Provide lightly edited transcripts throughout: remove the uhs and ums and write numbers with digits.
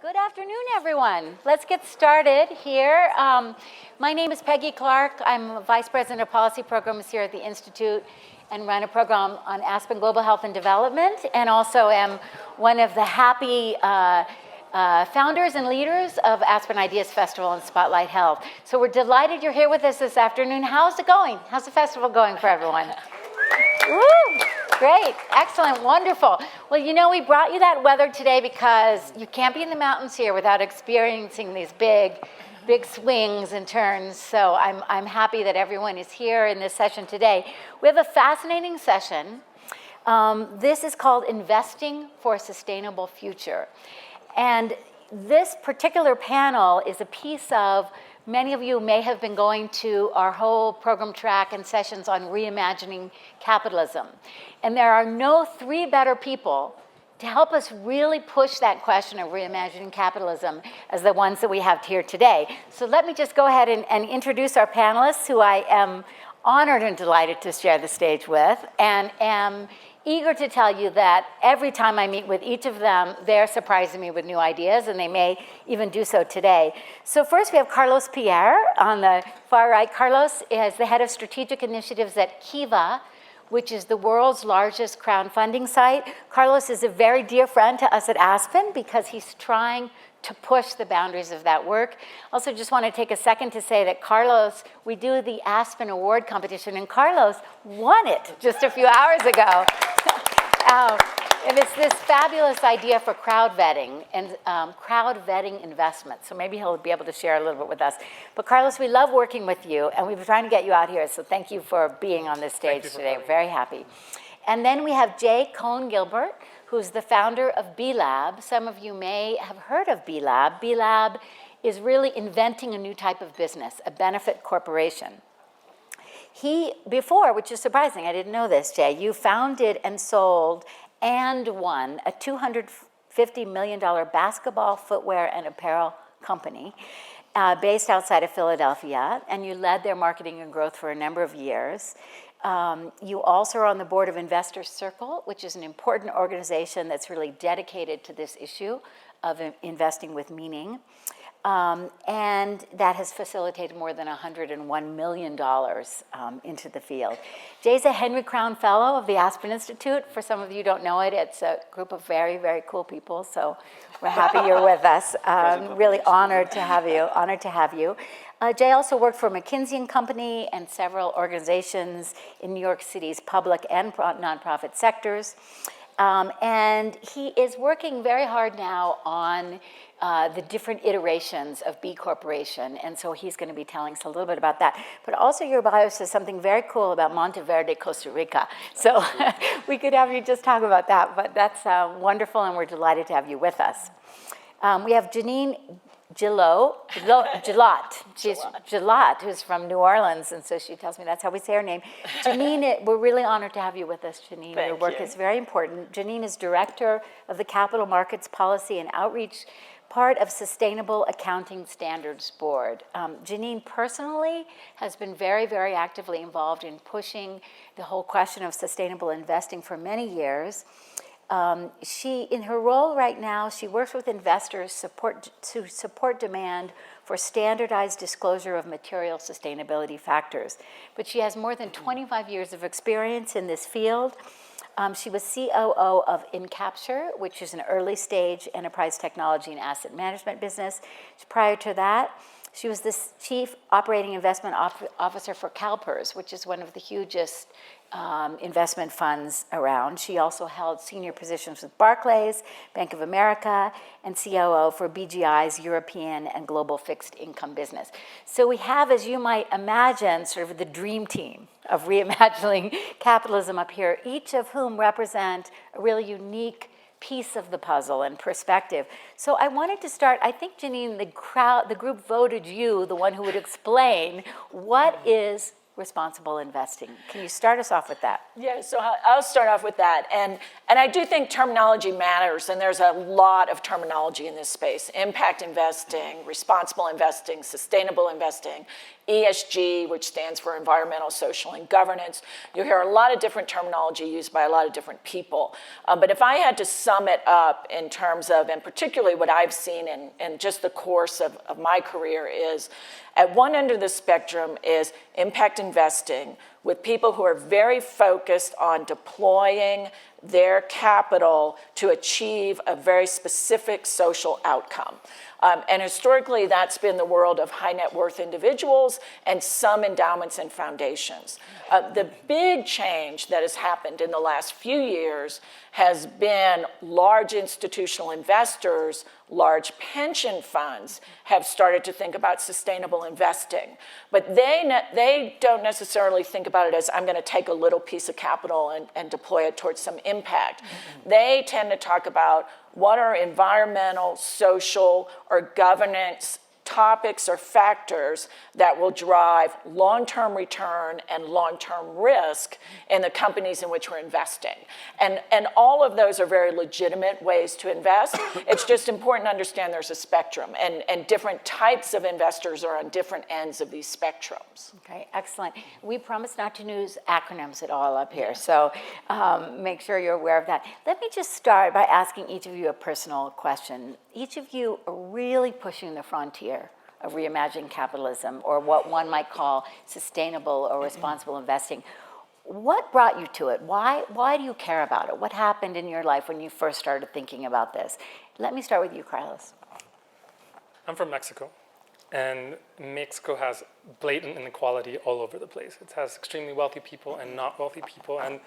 Good afternoon, everyone. Let's get started here. My name is Peggy Clark. I'm Vice President of Policy Programs here at the Institute and run a program on Aspen Global Health and Development, and also am one of the happy founders and leaders of Aspen Ideas Festival and Spotlight Health. So we're delighted you're here with us this afternoon. How's it going? How's the festival going for everyone? Woo! Great, excellent, wonderful. Well, you know, we brought you that weather today because you can't be in the mountains here without experiencing these big swings and turns. So I'm happy that everyone is here in this session today. We have a fascinating session. This is called Investing for a Sustainable Future. And this particular panel is a piece of, many of you may have been going to our whole program track and sessions on reimagining capitalism. And there are no three better people to help us really push that question of reimagining capitalism as the ones that we have here today. So let me just go ahead and introduce our panelists, who I am honored and delighted to share the stage with, and am eager to tell you that every time I meet with each of them, they're surprising me with new ideas, and they may even do so today. So first we have Carlos Pierre on the far right. Carlos is the head of strategic initiatives at Kiva, which is the world's largest crowdfunding site. Carlos is a very dear friend to us at Aspen because he's trying to push the boundaries of that work. Also just want to take a second to say that Carlos, we do the Aspen Award competition, and Carlos won it just a few hours ago. And it's this fabulous idea for crowd vetting and crowd vetting investments. So maybe he'll be able to share a little bit with us. But Carlos, we love working with you, and we've been trying to get you out here. So thank you for being on this stage today. Very happy. And then we have Jay Coen Gilbert, who's the founder of B Lab. Some of you may have heard of B Lab. B Lab is really inventing a new type of business, a benefit corporation. Before, which is surprising, I didn't know this, Jay, you founded and sold and won a $250 million basketball footwear and apparel company based outside of Philadelphia, and you led their marketing and growth for a number of years. You also are on the board of Investor Circle, which is an important organization that's really dedicated to this issue of investing with meaning. And that has facilitated more than $101 million into the field. Jay's a Henry Crown Fellow of the Aspen Institute. For some of you who don't know it, it's a group of very, very cool people, so we're happy you're with us. Really honored to have you. Jay also worked for McKinsey & Company and several organizations in New York City's public and nonprofit sectors. And he is working very hard now on the different iterations of B Corporation, and so he's going to be telling us a little bit about that. But also your bio says something very cool about Monteverde, Costa Rica. So we could have you just talk about that, but that's wonderful, and we're delighted to have you with us. We have Janine Guillot, who's from New Orleans, and so she tells me that's how we say her name. Janine, we're really honored to have you with us, Janine. Your work is very important. Janine is Director of the Capital Markets Policy and Outreach, part of Sustainable Accounting Standards Board. Janine personally has been very, very actively involved in pushing the whole question of sustainable investing for many years. In her role right now, she works with investors to support demand for standardized disclosure of material sustainability factors. But she has more than 25 years of experience in this field. She was COO of Incapture, which is an early stage enterprise technology and asset management business. Prior to that, she was the Chief Operating Investment Officer for CalPERS, which is one of the hugest investment funds around. She also held senior positions with Barclays, Bank of America, and COO for BGI's European and global fixed income business. So we have, as you might imagine, sort of the dream team of reimagining capitalism up here, each of whom represent a really unique piece of the puzzle and perspective. So I wanted to start, I think, Janine, the group voted you, the one who would explain what is responsible investing. Can you start us off with that? Yeah, so I'll start off with that. And I do think terminology matters, and there's a lot of terminology in this space. Impact investing, responsible investing, sustainable investing. ESG, which stands for environmental, social, and governance. You hear a lot of different terminology used by a lot of different people. But if I had to sum it up in terms of, and particularly what I've seen in just the course of my career is, at one end of the spectrum is impact investing with people who are very focused on deploying their capital to achieve a very specific social outcome. And historically, that's been the world of high net worth individuals and some endowments and foundations. The big change that has happened in the last few years has been large institutional investors, large pension funds have started to think about sustainable investing. But they don't necessarily think about it as, I'm going to take a little piece of capital and deploy it towards some impact. They tend to talk about what are environmental, social, or governance topics or factors that will drive long-term return and long-term risk in the companies in which we're investing. And all of those are very legitimate ways to invest. It's just important to understand there's a spectrum, and different types of investors are on different ends of these spectrums. Okay, excellent. We promise not to use acronyms at all up here, so make sure you're aware of that. Let me just start by asking each of you a personal question. Each of you are really pushing the frontier of reimagined capitalism, or what one might call sustainable or responsible investing. What brought you to it? Why do you care about it? What happened in your life when you first started thinking about this? Let me start with you, Carlos. I'm from Mexico, and Mexico has blatant inequality all over the place. It has extremely wealthy people and not wealthy people, and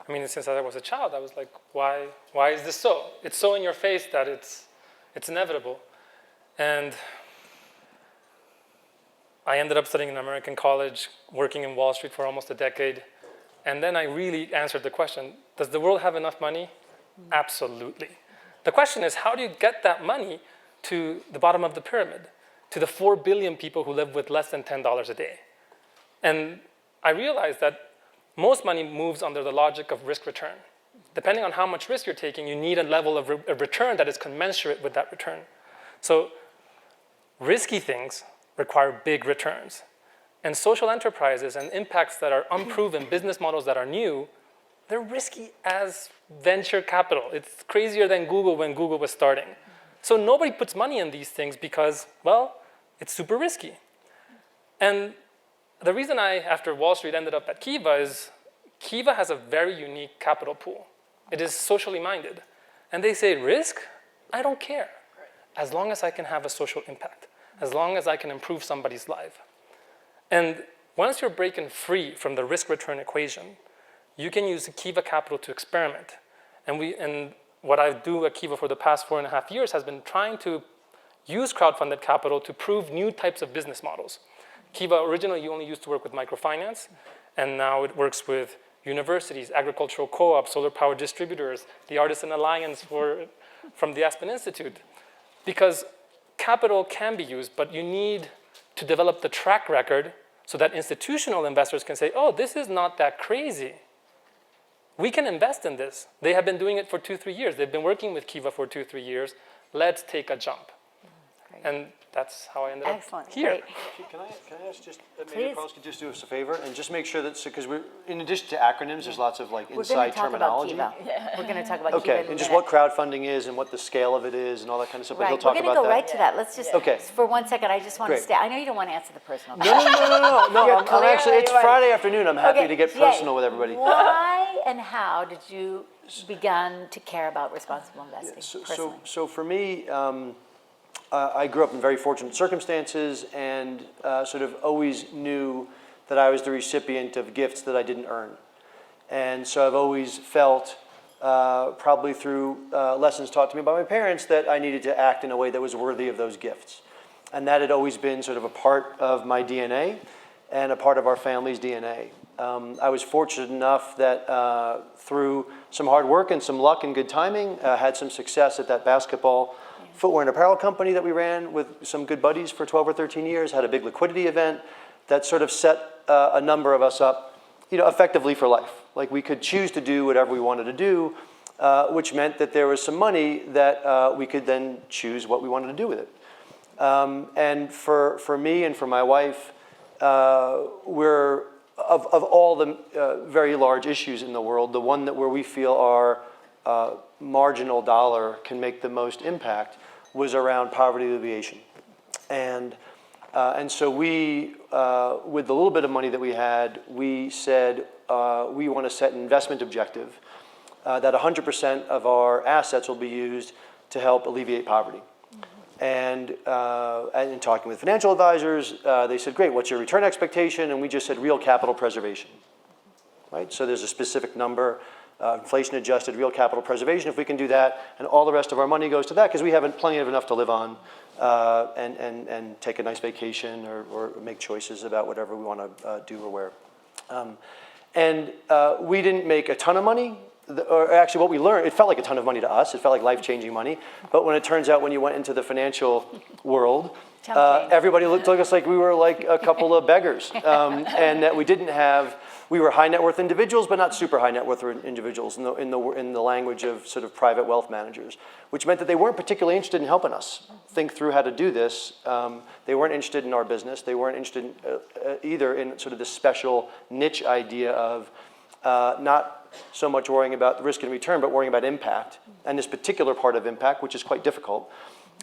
I mean, since I was a child, I was like, why is this so? It's so in your face that it's inevitable. And I ended up studying in American college, working in Wall Street for almost a decade. And then I really answered the question, does the world have enough money? Absolutely. The question is, how do you get that money to the bottom of the pyramid, to the 4 billion people who live with less than $10 a day? And I realized that most money moves under the logic of risk return. Depending on how much risk you're taking, you need a level of return that is commensurate with that return. So risky things require big returns. And social enterprises and impacts that are unproven, business models that are new, they're risky as venture capital. It's crazier than Google when Google was starting. So nobody puts money in these things because, well, it's super risky. And the reason I, after Wall Street, ended up at Kiva is Kiva has a very unique capital pool. It is socially minded. And they say, risk? I don't care. As long as I can have a social impact. As long as I can improve somebody's life. And once you're breaking free from the risk-return equation, you can use Kiva Capital to experiment. And what I do at Kiva for the past 4.5 years has been trying to use crowdfunded capital to prove new types of business models. Kiva originally only used to work with microfinance, and now it works with universities, agricultural co-ops, solar power distributors, the Artisan Alliance from the Aspen Institute. Because capital can be used, but you need to develop the track record so that institutional investors can say, oh, this is not that crazy. We can invest in this. They have been doing it for 2-3 years. They've been working with Kiva for 2-3 years. Let's take a jump. Great. And that's how I ended Excellent. up here. Great. Can I ask just, Please. maybe Carlos could just do us a favor and just make sure that, because we're, in addition to acronyms, there's lots of like We're going inside to talk terminology. about Kiva. We're going to talk about Kiva Okay, in a and just minute. what crowdfunding is and what the scale of it is and all that kind of stuff, but Right, he'll we're talk going to about go that. right to that. Let's just, Okay. for 1 second, I just want to Great. stay. I know you don't want to answer the personal No, I'm actually, it's clearly- Friday afternoon, I'm happy Okay, to get Jay, personal with everybody. Why and how did you begin to care about responsible investing personally? So for me, I grew up in very fortunate circumstances and sort of always knew that I was the recipient of gifts that I didn't earn. And so I've always felt, probably through lessons taught to me by my parents, that I needed to act in a way that was worthy of those gifts. And that had always been sort of a part of my DNA and a part of our family's DNA. I was fortunate enough that through some hard work and some luck and good timing, had some success at that basketball footwear and apparel company that we ran with some good buddies for 12 or 13 years, had a big liquidity event that sort of set a number of us up, effectively for life. Like we could choose to do whatever we wanted to do, which meant that there was some money that we could then choose what we wanted to do with it. And for me and for my wife, we're, of all the very large issues in the world, the one that where we feel our marginal dollar can make the most impact was around poverty alleviation. And so we, with the little bit of money that we had, we said we want to set an investment objective that 100% of our assets will be used to help alleviate poverty. And in talking with financial advisors, they said, great, what's your return expectation? And we just said real capital preservation, right? So there's a specific number, inflation adjusted real capital preservation. If we can do that, and all the rest of our money goes to that, because we have plenty of enough to live on and take a nice vacation or make choices about whatever we want to do or where. We didn't make a ton of money. Or actually what we learned, it felt like a ton of money to us. It felt like life-changing money. But when it turns out when you went into the financial world, everybody looked at us like we were like a couple of beggars. And that we were high net worth individuals, but not super high net worth individuals in the language of sort of private wealth managers, which meant that they weren't particularly interested in helping us think through how to do this. They weren't interested in our business. They weren't interested either in sort of this special niche idea of not so much worrying about risk and return, but worrying about impact, and this particular part of impact, which is quite difficult,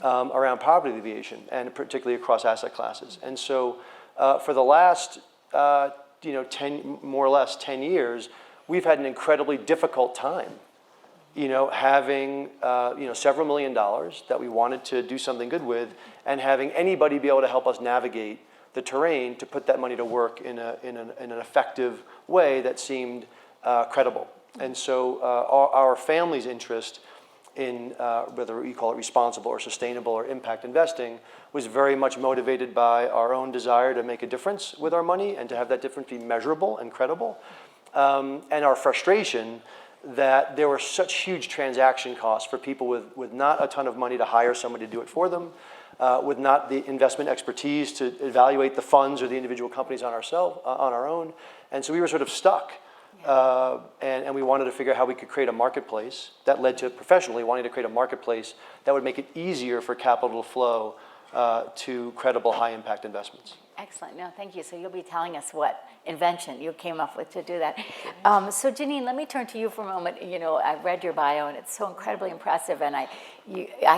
around poverty alleviation, and particularly across asset classes. And so for the last, more or less 10 years, we've had an incredibly difficult time, having, several $1 million that we wanted to do something good with, and having anybody be able to help us navigate the terrain to put that money to work in an effective way that seemed credible. And so our family's interest in whether you call it responsible or sustainable or impact investing was very much motivated by our own desire to make a difference with our money and to have that difference be measurable and credible. And our frustration that there were such huge transaction costs for people with not a ton of money to hire somebody to do it for them, with not the investment expertise to evaluate the funds or the individual companies on our own. And so we were sort of stuck. And we wanted to figure out how we could create a marketplace that led to professionally wanting to create a marketplace that would make it easier for capital to flow to credible high impact investments. Excellent. No, thank you. So you'll be telling us what invention you came up with to do that. So Janine, let me turn to you for a moment. I've read your bio and it's so incredibly impressive, and I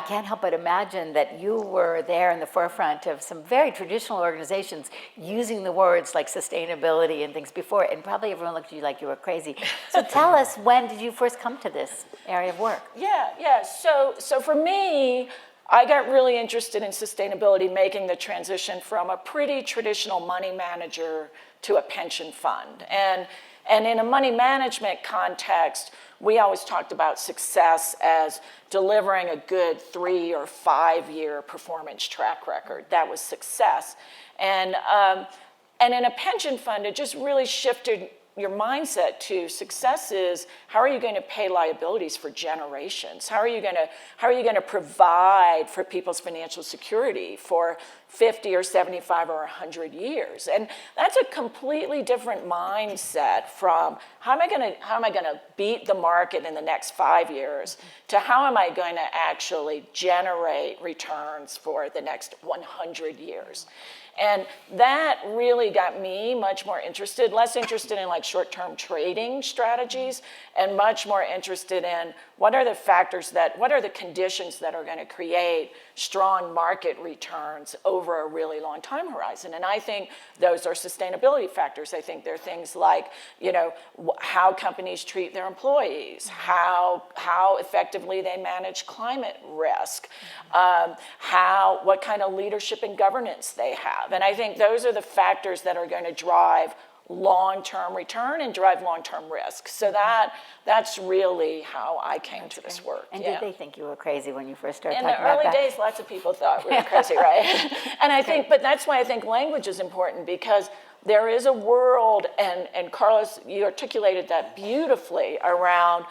can't help but imagine that you were there in the forefront of some very traditional organizations using the words like sustainability and things before, and probably everyone looked at you like you were crazy. So tell us, when did you first come to this area of work? Yeah. So for me, I got really interested in sustainability, making the transition from a pretty traditional money manager to a pension fund. And in a money management context, we always talked about success as delivering a good 3 or 5 year performance track record. That was success. And in a pension fund, it just really shifted your mindset to success is how are you going to pay liabilities for generations? How are you going to provide for people's financial security for 50 or 75 or 100 years? And that's a completely different mindset from how am I going to beat the market in the next 5 years to how am I going to actually generate returns for the next 100 years? And that really got me much more interested, less interested in like short-term trading strategies, and much more interested in what are the conditions that are going to create strong market returns over a really long time horizon. And I think those are sustainability factors. I think they're things like, how companies treat their employees, how effectively they manage climate risk, what kind of leadership and governance they have. And I think those are the factors that are going to drive long-term return and drive long-term risk. So that's really how I came to this work. And did they think you were crazy when you first started talking about that? In the early that? days, lots of people thought we were crazy, right? And I think, but that's why I think language is important, because there is a world, and Carlos, you articulated that beautifully, around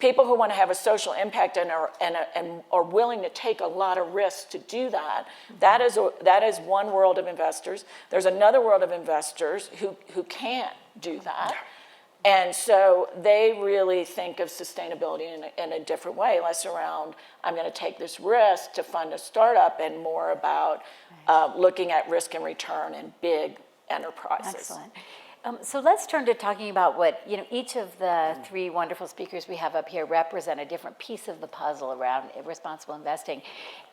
people who want to have a social impact and are willing to take a lot of risks to do that. That is one world of investors. There's another world of investors who can't do that. And so they really think of sustainability in a different way, less around, I'm going to take this risk to fund a startup, and more about looking at risk and return in big enterprises. Excellent. So let's turn to talking about what, each of the three wonderful speakers we have up here represent a different piece of the puzzle around responsible investing.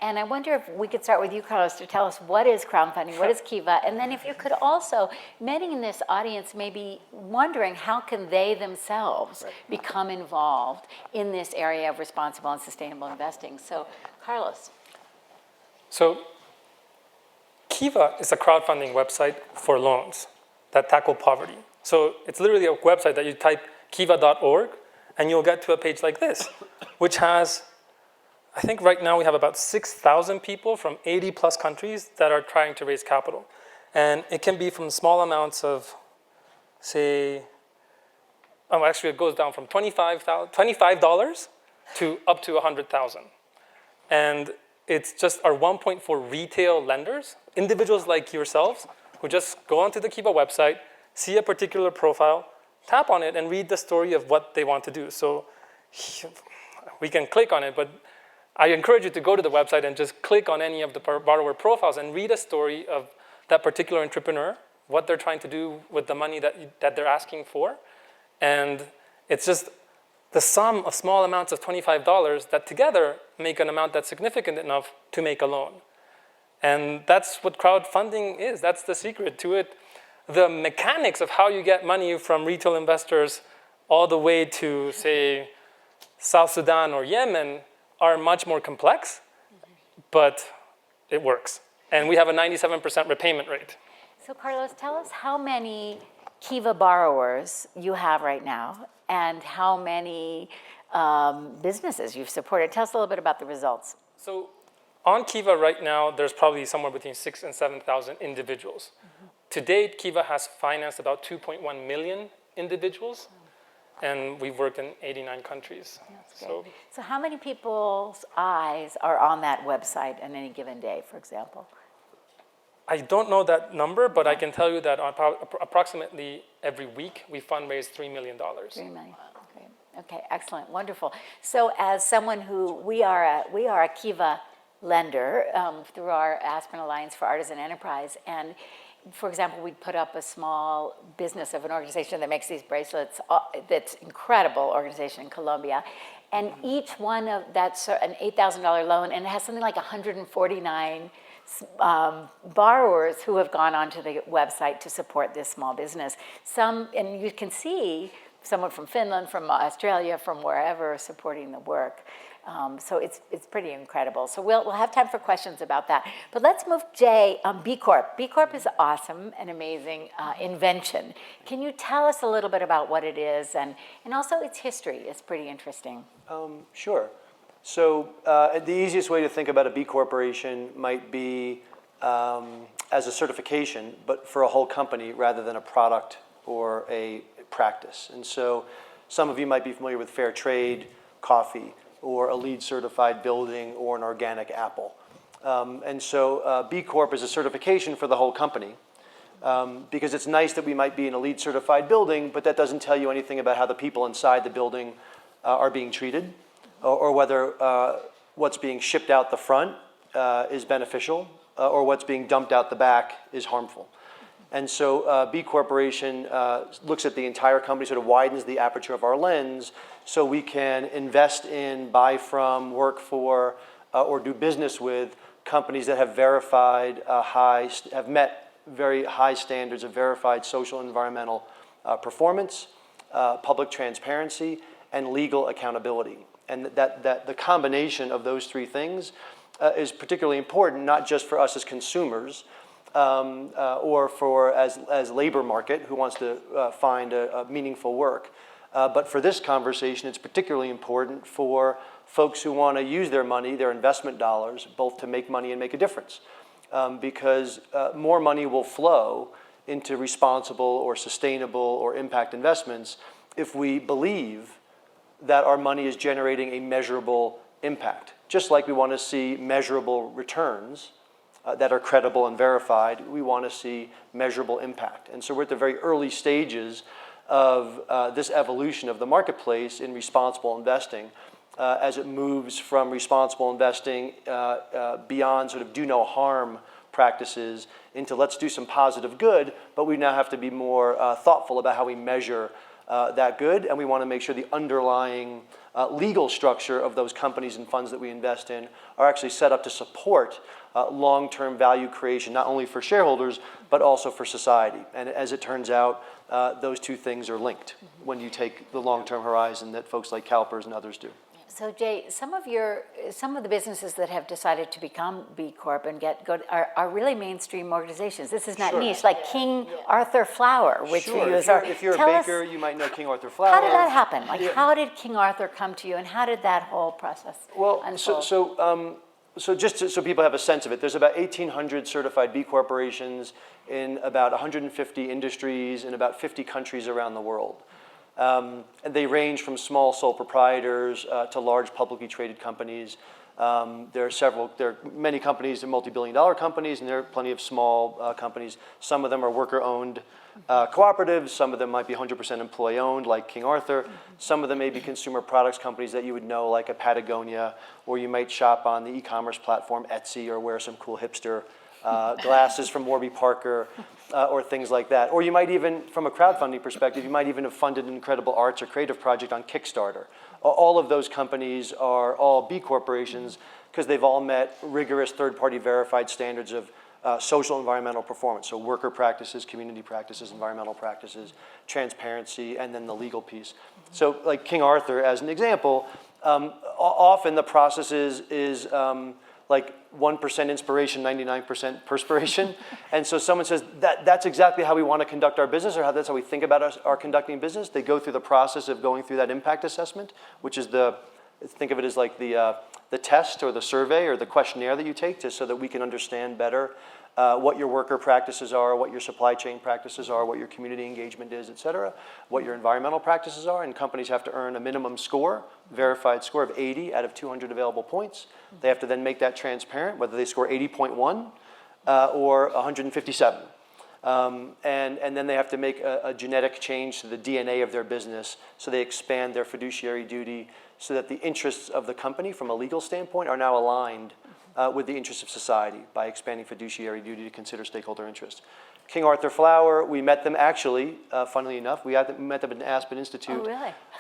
And I wonder if we could start with you, Carlos, to tell us what is crowdfunding, what is Kiva, and then if you could also, many in this audience may be wondering how can they themselves become involved in this area of responsible and sustainable investing. So, Carlos. So Kiva is a crowdfunding website for loans that tackle poverty. So it's literally a website that you type kiva.org and you'll get to a page like this, which has, I think right now we have about 6,000 people from 80 plus countries that are trying to raise capital. And it can be from small amounts of, say, actually it goes down from $25 to up to 100,000. And it's just our 1.4 retail lenders, individuals like yourselves, who just go onto the Kiva website, see a particular profile, tap on it, and read the story of what they want to do. So we can click on it, but I encourage you to go to the website and just click on any of the borrower profiles and read a story of that particular entrepreneur, what they're trying to do with the money that they're asking for. And it's just the sum of small amounts of $25 that together make an amount that's significant enough to make a loan. And that's what crowdfunding is. That's the secret to it. The mechanics of how you get money from retail investors all the way to, say, South Sudan or Yemen are much more complex, but it works. And we have a 97% repayment rate. So Carlos, tell us how many Kiva borrowers you have right now and how many businesses you've supported. Tell us a little bit about the results. So on Kiva right now, there's probably somewhere between 6,000 and 7,000 individuals. To date, Kiva has financed about 2.1 million individuals, and we've worked in 89 countries. So how many people's eyes are on that website on any given day, for example? I don't know that number, but I can tell you that approximately every week, we fundraise $3 million. $3 million. Okay, excellent, wonderful. So as someone who, we are a Kiva lender through our Aspen Alliance for Artisan Enterprise. And for example, we put up a small business of an organization that makes these bracelets, that's incredible organization in Colombia. And each one of that's an $8,000 loan, and it has something like 149 borrowers who have gone onto the website to support this small business. Some, and you can see someone from Finland, from Australia, from wherever supporting the work. So it's pretty incredible. So we'll have time for questions about that. But let's move, Jay, B Corp. B Corp is awesome and amazing invention. Can you tell us a little bit about what it is and also its history? It's pretty interesting. Sure. So the easiest way to think about a B Corporation might be as a certification, but for a whole company rather than a product or a practice. And so some of you might be familiar with fair trade, coffee, or a LEED certified building, or an organic apple. And so B Corp is a certification for the whole company, because it's nice that we might be in a LEED certified building, but that doesn't tell you anything about how the people inside the building are being treated, or whether what's being shipped out the front is beneficial, or what's being dumped out the back is harmful. And so B Corporation looks at the entire company, sort of widens the aperture of our lens, so we can invest in, buy from, work for, or do business with companies that have verified have met very high standards of verified social and environmental performance, public transparency, and legal accountability. And that the combination of those three things is particularly important, not just for us as consumers, or for as labor market who wants to find a meaningful work. But for this conversation, it's particularly important for folks who want to use their money, their investment dollars, both to make money and make a difference. Because more money will flow into responsible or sustainable or impact investments if we believe that our money is generating a measurable impact. Just like we want to see measurable returns that are credible and verified, we want to see measurable impact. And so we're at the very early stages of this evolution of the marketplace in responsible investing as it moves from responsible investing beyond sort of do no harm practices into let's do some positive good, but we now have to be more thoughtful about how we measure that good, and we want to make sure the underlying legal structure of those companies and funds that we invest in are actually set up to support long-term value creation, not only for shareholders, but also for society. And as it turns out, those two things are linked when you take the long-term horizon that folks like CalPERS and others do. So Jay, some of the businesses that have decided to become B Corp and get good are really mainstream organizations. This is not niche, like King Arthur Flour, which we use. If you're a baker, you might know King Arthur Flour. How did that happen? Like, how did King Arthur come to you, and how did that whole process unfold? So just so people have a sense of it, there's about 1,800 certified B corporations in about 150 industries in about 50 countries around the world. And they range from small sole proprietors to large publicly traded companies. There are many companies, multi-billion-dollar companies, and there are plenty of small companies. Some of them are worker-owned cooperatives. Some of them might be 100% employee-owned, like King Arthur. Some of them may be consumer products companies that you would know, like a Patagonia, or you might shop on the e-commerce platform Etsy or wear some cool hipster glasses from Warby Parker, or things like that. Or you might even, from a crowdfunding perspective, you might even have funded an incredible arts or creative project on Kickstarter. All of those companies are all B corporations because they've all met rigorous third-party verified standards of social environmental performance. So worker practices, community practices, environmental practices, transparency, and then the legal piece. So like King Arthur, as an example, often the process is like 1% inspiration, 99% perspiration. And so someone says, that's exactly how we want to conduct our business, or that's how we think about our conducting business. They go through the process of going through that impact assessment, which is think of it as like the test or the survey or the questionnaire that you take just so that we can understand better what your worker practices are, what your supply chain practices are, what your community engagement is, et cetera, what your environmental practices are, and companies have to earn a minimum score, verified score of 80 out of 200 available points. They have to then make that transparent, whether they score 80.1 or 157. And then they have to make a genetic change to the DNA of their business, so they expand their fiduciary duty so that the interests of the company from a legal standpoint are now aligned with the interests of society by expanding fiduciary duty to consider stakeholder interests. King Arthur Flour, we met them actually, funnily enough, we met them at an Aspen Institute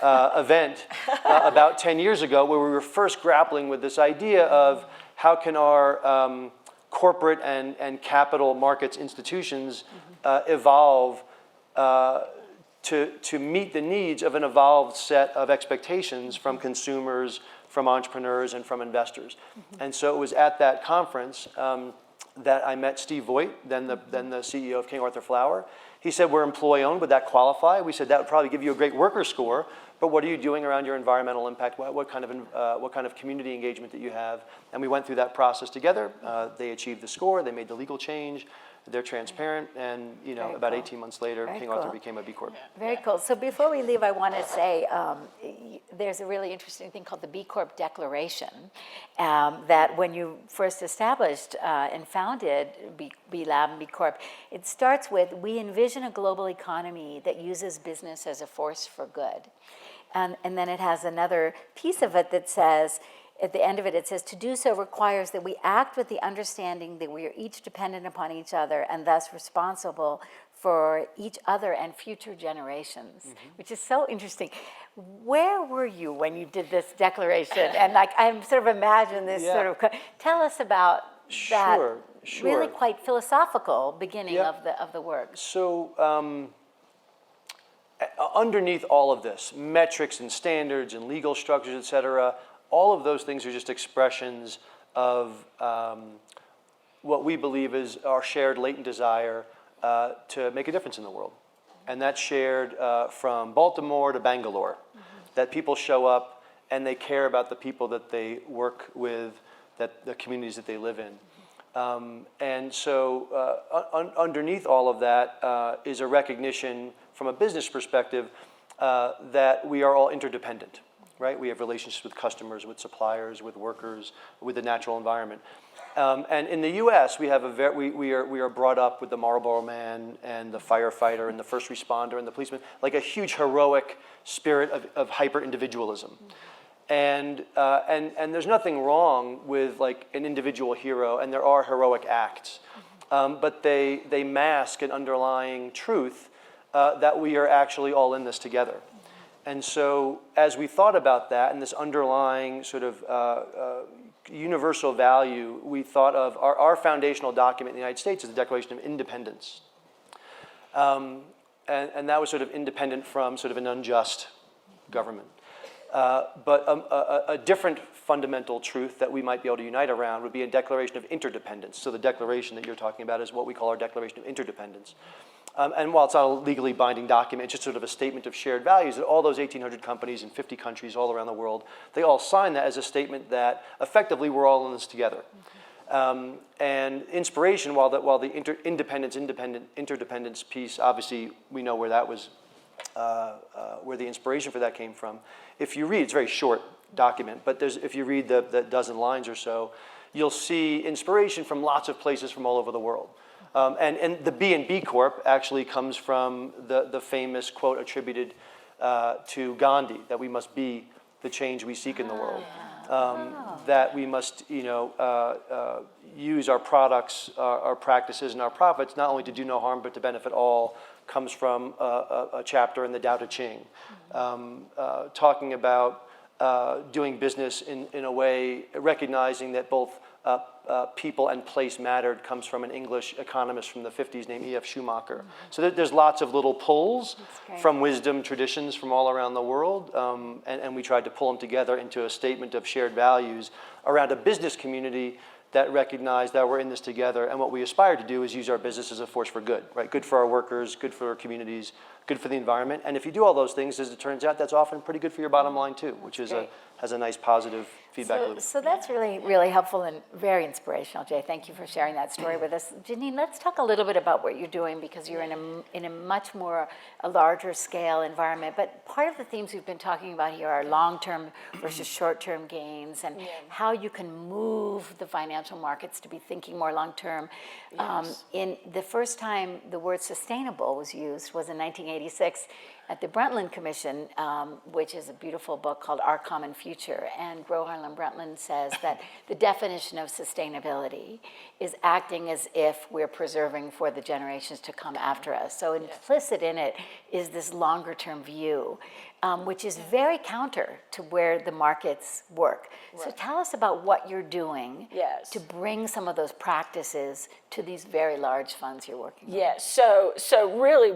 event about 10 years ago where we were first grappling with this idea of how can our corporate and capital markets institutions evolve to meet the needs of an evolved set of expectations from consumers, from entrepreneurs, and from investors. And so it was at that conference that I met Steve Voigt, then the CEO of King Arthur Flour. He said, we're employee-owned, would that qualify? We said, that would probably give you a great worker score, but what are you doing around your environmental impact? What kind of community engagement that you have? And we went through that process together. They achieved the score, they made the legal change, they're transparent, and about 18 months later, King Arthur became a B Corp. Very cool. So before we leave, I want to say there's a really interesting thing called the B Corp Declaration that when you first established and founded B Lab and B Corp, it starts with, we envision a global economy that uses business as a force for good. And then it has another piece of it that says, at the end of it, it says, to do so requires that we act with the understanding that we are each dependent upon each other and thus responsible for each other and future generations, which is so interesting. Where were you when you did this declaration? And I'm sort of imagine this sort of, tell us about that really quite philosophical beginning of the work. So underneath all of this, metrics and standards and legal structures, et cetera, all of those things are just expressions of what we believe is our shared latent desire to make a difference in the world. And that's shared from Baltimore to Bangalore, that people show up and they care about the people that they work with, that the communities that they live in. And so underneath all of that is a recognition from a business perspective that we are all interdependent. Right? We have relationships with customers, with suppliers, with workers, with the natural environment. And in the U.S., we have we are brought up with the Marlboro Man and the firefighter and the first responder and the policeman, like a huge heroic spirit of hyper-individualism. And there's nothing wrong with like an individual hero, and there are heroic acts, but they mask an underlying truth that we are actually all in this together. And so as we thought about that and this underlying sort of universal value, we thought of our foundational document in the United States is the Declaration of Independence. And that was sort of independent from sort of an unjust government. But a different fundamental truth that we might be able to unite around would be a declaration of interdependence. So the declaration that you're talking about is what we call our Declaration of Interdependence. And while it's not a legally binding document, it's just sort of a statement of shared values that all those 1,800 companies in 50 countries all around the world, they all sign that as a statement that effectively we're all in this together. And inspiration, while the interdependence piece, obviously we know where that was, where the inspiration for that came from. If you read, it's a very short document, but if you read the dozen lines or so, you'll see inspiration from lots of places from all over the world. And the B Corp actually comes from the famous quote attributed to Gandhi, that we must be the change we seek in the world. That we must, use our products, our practices, and our profits not only to do no harm but to benefit all, comes from a chapter in the Tao Te Ching, talking about doing business in a way, recognizing that both people and place mattered, comes from an English economist from the 50s named E.F. Schumacher. So there's lots of little pulls from wisdom traditions from all around the world, and we tried to pull them together into a statement of shared values around a business community that recognized that we're in this together, and what we aspire to do is use our business as a force for good, right? Good for our workers, good for our communities, good for the environment, and if you do all those things, as it turns out, that's often pretty good for your bottom line too, which is has a nice positive feedback loop. So that's really, really helpful and very inspirational, Jay. Thank you for sharing that story with us. Janine, let's talk a little bit about what you're doing, because you're in a much more, a larger scale environment. But part of the themes we've been talking about here are long-term versus short-term gains, and how you can move the financial markets to be thinking more long-term. In the first time the word sustainable was used was in 1986 at the Brundtland Commission, which is a beautiful book called Our Common Future. And Gro Harlem Brundtland says that the definition of sustainability is acting as if we're preserving for the generations to come after us. So implicit in it is this longer term view, which is very counter to where the markets work. Right. So tell us about what you're doing to bring some of those practices to these very large funds you're working with. Yes, so really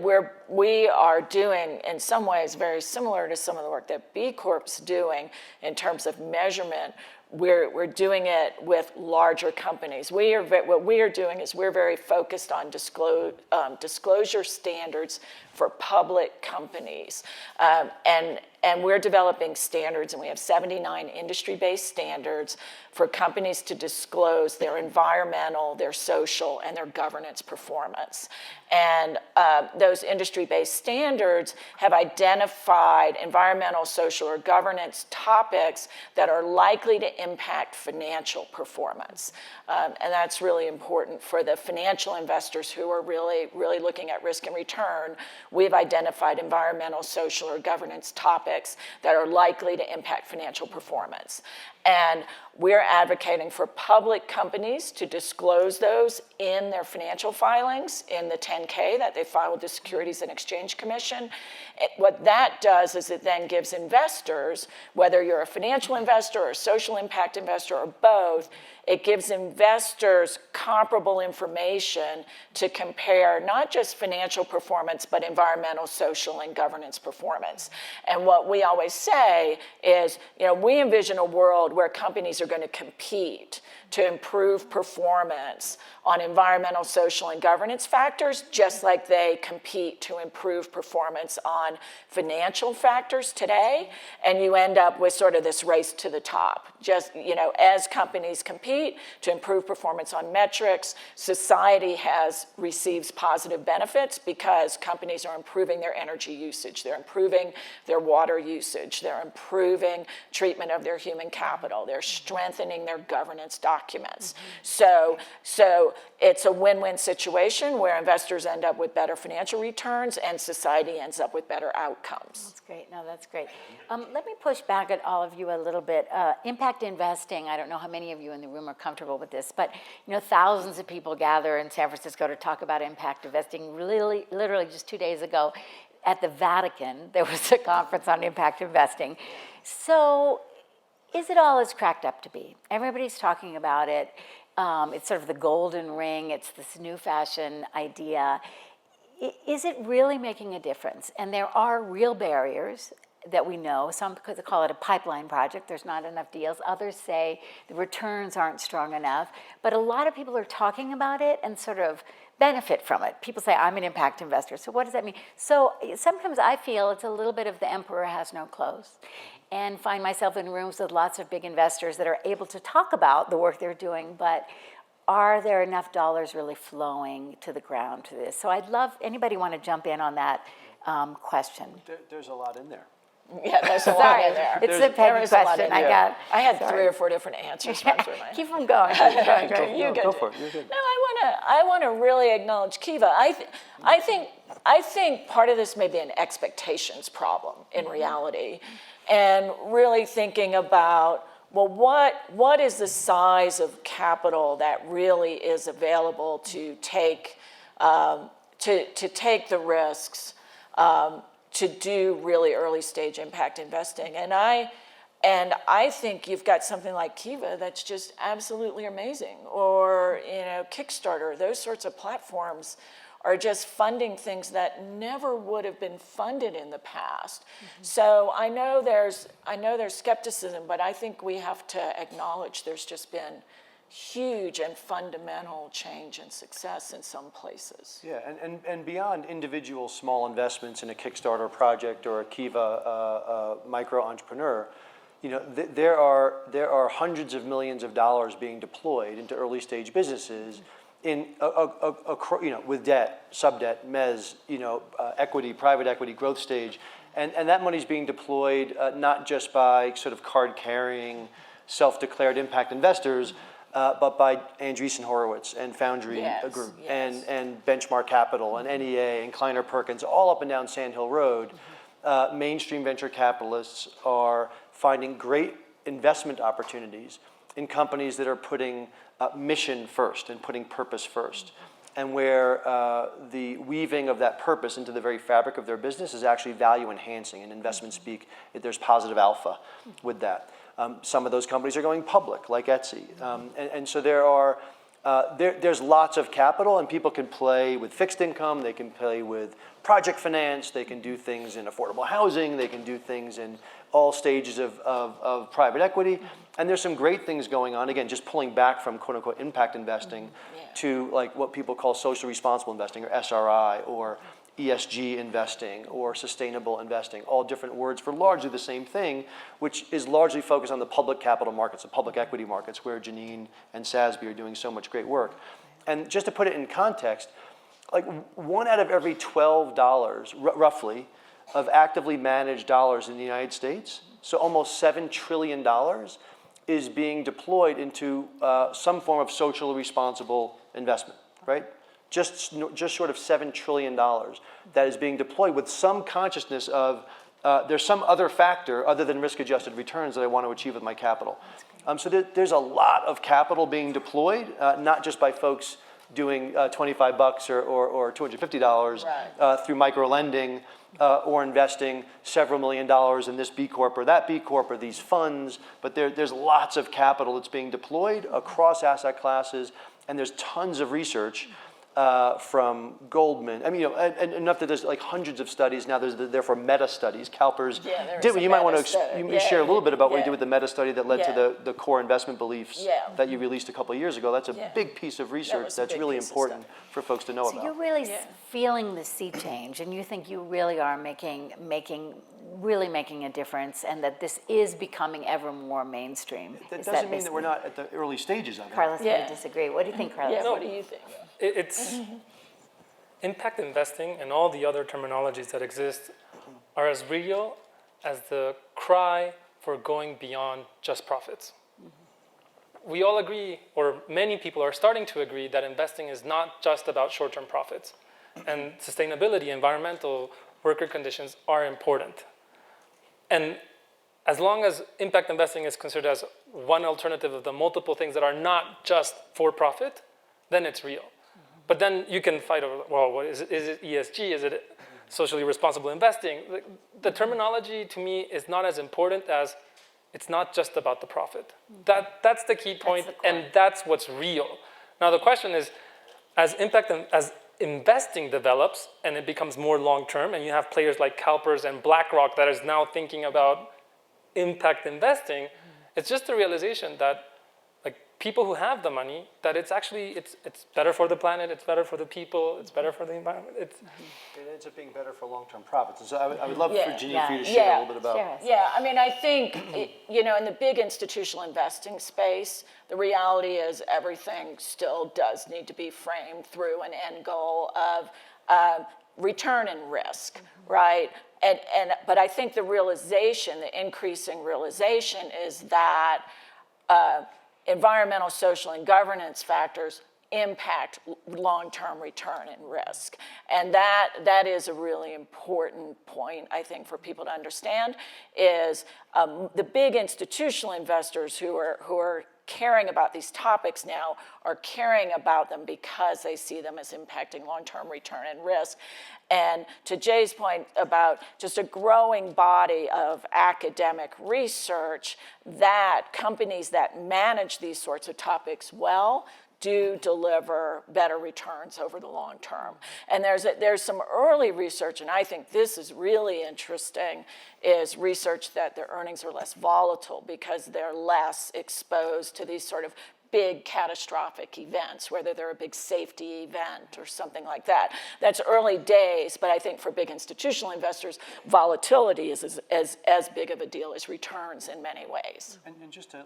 we are doing in some ways very similar to some of the work that B Corp's doing in terms of measurement. We're doing it with larger companies. What we are doing is we're very focused on disclosure standards for public companies. And we're developing standards, and we have 79 industry-based standards for companies to disclose their environmental, their social, and their governance performance. And those industry-based standards have identified environmental, social, or governance topics that are likely to impact financial performance. And that's really important for the financial investors who are really, really looking at risk and return. We've identified environmental, social, or governance topics that are likely to impact financial performance. And we're advocating for public companies to disclose those in their financial filings, in the 10K that they file with the Securities and Exchange Commission. What that does is it then gives investors, whether you're a financial investor or a social impact investor or both, it gives investors comparable information to compare not just financial performance, but environmental, social, and governance performance. And what we always say is, we envision a world where companies are going to compete to improve performance on environmental, social, and governance factors, just like they compete to improve performance on financial factors today. And you end up with sort of this race to the top. Just, as companies compete to improve performance on metrics, society receives positive benefits because companies are improving their energy usage, they're improving their water usage, they're improving treatment of their human capital, they're strengthening their governance documents. documents. So it's a win-win situation where investors end up with better financial returns and society ends up with better outcomes. That's great. No, that's great. Let me push back at all of you a little bit. Impact investing, I don't know how many of you in the room are comfortable with this, but thousands of people gather in San Francisco to talk about impact investing. Literally just 2 days ago at the Vatican, there was a conference on impact investing. So is it all as cracked up to be? Everybody's talking about it. It's sort of the golden ring. It's this new fashion idea. Is it really making a difference? And there are real barriers that we know. Some call it a pipeline project. There's not enough deals. Others say the returns aren't strong enough. But a lot of people are talking about it and sort of benefit from it. People say, I'm an impact investor. So what does that mean? So sometimes I feel it's a little bit of the emperor has no clothes, and find myself in rooms with lots of big investors that are able to talk about the work they're doing, but are there enough dollars really flowing to the ground to this? So I'd love, anybody want to jump in on that question? There's a lot in there. Yeah, there's a lot in there. It's a Peggy question. I had 3 or 4 different answers run through my head. Keep them going. Go for it. You're good. No, I want to really acknowledge Kiva. I think part of this may be an expectations problem in reality, and really thinking about, well, what is the size of capital that really is available to take the risks, to do really early stage impact investing. And I think you've got something like Kiva that's just absolutely amazing, or Kickstarter. Those sorts of platforms are just funding things that never would have been funded in the past. Mm-hmm. So I know there's skepticism, but I think we have to acknowledge there's just been huge and fundamental change and success in some places. Yeah, and beyond individual small investments in a Kickstarter project or a Kiva micro entrepreneur, there are hundreds of millions of dollars being deployed into early stage businesses in with debt, sub-debt, mezz, equity, private equity, growth stage, and that money's being deployed not just by sort of card-carrying, self-declared impact investors, but by Andreessen Horowitz and Foundry Group and Benchmark Capital and NEA and Kleiner Perkins, all up and down Sand Hill Road. Mainstream venture capitalists are finding great investment opportunities in companies that are putting mission first and putting purpose first, and where the weaving of that purpose into the very fabric of their business is actually value enhancing. In investment speak, there's positive alpha with that. Some of those companies are going public, like Etsy. And so there's lots of capital, and people can play with fixed income, they can play with project finance, they can do things in affordable housing, they can do things in all stages of private equity. And there's some great things going on, again, just pulling back from quote unquote impact investing to like what people call social responsible investing, or SRI, or ESG investing, or sustainable investing, all different words for largely the same thing, which is largely focused on the public capital markets, the public equity markets, where Janine and SASB are doing so much great work. And just to put it in context, like 1 out of every $12, roughly, of actively managed dollars in the United States, so almost $7 trillion, is being deployed into some form of socially responsible investment, right? Just short of $7 trillion that is being deployed with some consciousness of there's some other factor other than risk-adjusted returns that I want to achieve with my capital. So there's a lot of capital being deployed, not just by folks doing $25 or $250 through micro-lending or investing several $1 million in this B Corp or that B Corp or these funds, but there's lots of capital that's being deployed across asset classes, and there's tons of research from Goldman. I mean, and enough that there's like hundreds of studies now. There's therefore meta studies. CalPERS did. You might want to share a little bit about what you did with the meta study that led to the core investment beliefs that you released a couple of years ago. That's a big piece of research that's really important for folks to know about. So you're really feeling the sea change, and you think you really are making a difference, and that this is becoming ever more mainstream. That doesn't mean that we're not at the early stages of it. Carlos may disagree. What do you think, Carlos? What do you think? It's impact investing and all the other terminologies that exist are as real as the cry for going beyond just profits. we all agree, or many people are starting to agree, that investing is not just about short-term profits. And sustainability, environmental, worker conditions are important. And as long as impact investing is considered as one alternative of the multiple things that are not just for profit, then it's real. But then you can fight over, well, what is it? Is it ESG? Is it socially responsible investing? The terminology to me is not as important as it's not just about the profit. That's the key point, and that's what's real. Now the question is, as investing develops and it becomes more long-term, and you have players like CalPERS and BlackRock that is now thinking about impact investing, it's just the realization that people who have the money, that it's actually, it's better for the planet, it's better for the people, it's better for the environment. It ends up being better for long-term profits. And so I would love for Janine for you to share a little bit about. Yeah, I mean, I think, in the big institutional investing space, the reality is everything still does need to be framed through an end goal of return and risk, right? But I think the realization, the increasing realization is that environmental, social, and governance factors impact long-term return and risk. And that is a really important point, I think, for people to understand, is the big institutional investors who are caring about these topics now are caring about them because they see them as impacting long-term return and risk. And to Jay's point about just a growing body of academic research, that companies that manage these sorts of topics well do deliver better returns over the long term. And there's some early research, and I think this is really interesting, is research that their earnings are less volatile because they're less exposed to these sort of big catastrophic events, whether they're a big safety event or something like that. That's early days, but I think for big institutional investors, volatility is as big of a deal as returns in many ways. And just to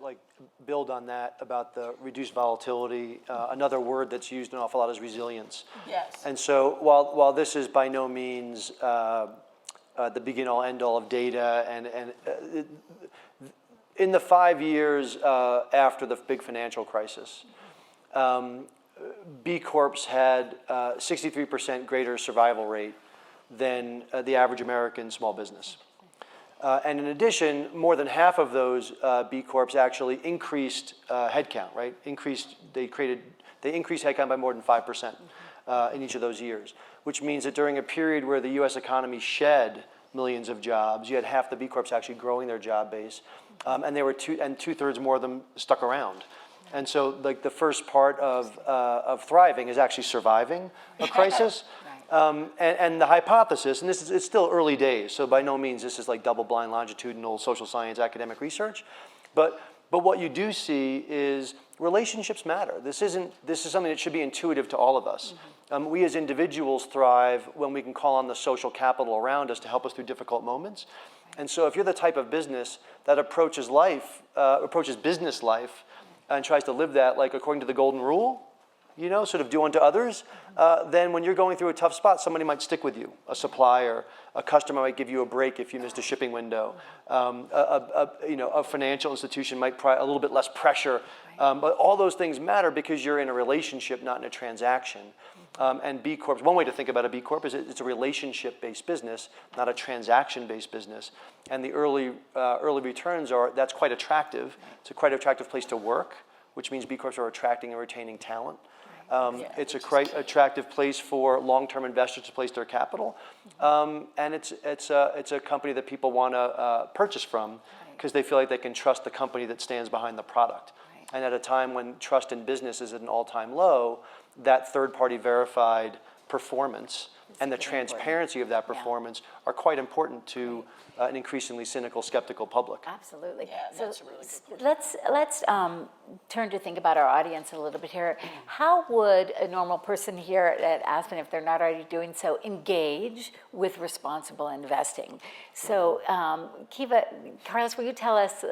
build on that about the reduced volatility, another word that's used an awful lot is resilience. Yes. And so while this is by no means the begin-all, end-all of data, and in the 5 years after the big financial crisis, B Corps had 63% greater survival rate than the average American small business. And in addition, more than half of those B Corps actually increased headcount, right? They increased headcount by more than 5% in each of those years, which means that during a period where the U.S. economy shed millions of jobs, you had half the B Corps actually growing their job base, and they were two-thirds more of them stuck around. And so the first part of thriving is actually surviving a crisis. And the hypothesis, and it's still early days, so by no means this is double-blind, longitudinal, social science, academic research, but what you do see is relationships matter. This is something that should be intuitive to all of us. We as individuals thrive when we can call on the social capital around us to help us through difficult moments. And so if you're the type of business that approaches business life and tries to live that according to the golden rule, sort of do unto others, then when you're going through a tough spot, somebody might stick with you. A supplier, a customer might give you a break if you missed a shipping window. A financial institution might provide a little bit less pressure. But all those things matter because you're in a relationship, not in a transaction. And B Corp, one way to think about a B Corp is it's a relationship-based business, not a transaction-based business. And the early returns that's quite attractive. It's a quite attractive place to work, which means B Corps are attracting and retaining talent. It's a quite attractive place for long-term investors to place their capital, and it's a company that people want to purchase from because they feel like they can trust the company that stands behind the product. And at a time when trust in business is at an all-time low, that third-party verified performance and the transparency of that performance are quite important to an increasingly cynical, skeptical public. Absolutely. Yeah, that's a really good point. Let's turn to think about our audience a little bit here. How would a normal person here at Aspen, if they're not already doing so, engage with responsible investing? So, Kiva, Carlos, will you tell us,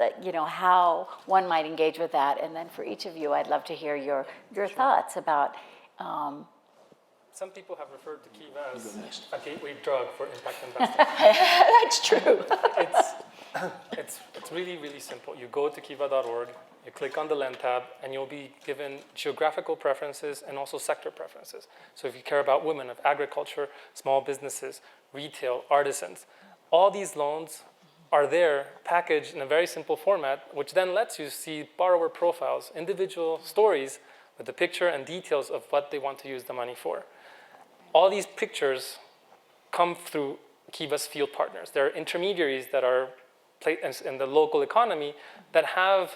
how one might engage with that? And then for each of you, I'd love to hear your thoughts about. Some people have referred to Kiva as a gateway drug for impact investing. That's true. It's really, really simple. You go to kiva.org, You click on the Lend tab, and you'll be given geographical preferences and also sector preferences. So if you care about women of agriculture, small businesses, retail, artisans, all these loans are there packaged in a very simple format, which then lets you see borrower profiles, individual stories with the picture and details of what they want to use the money for. All these pictures come through Kiva's field partners. There are intermediaries that are in the local economy that have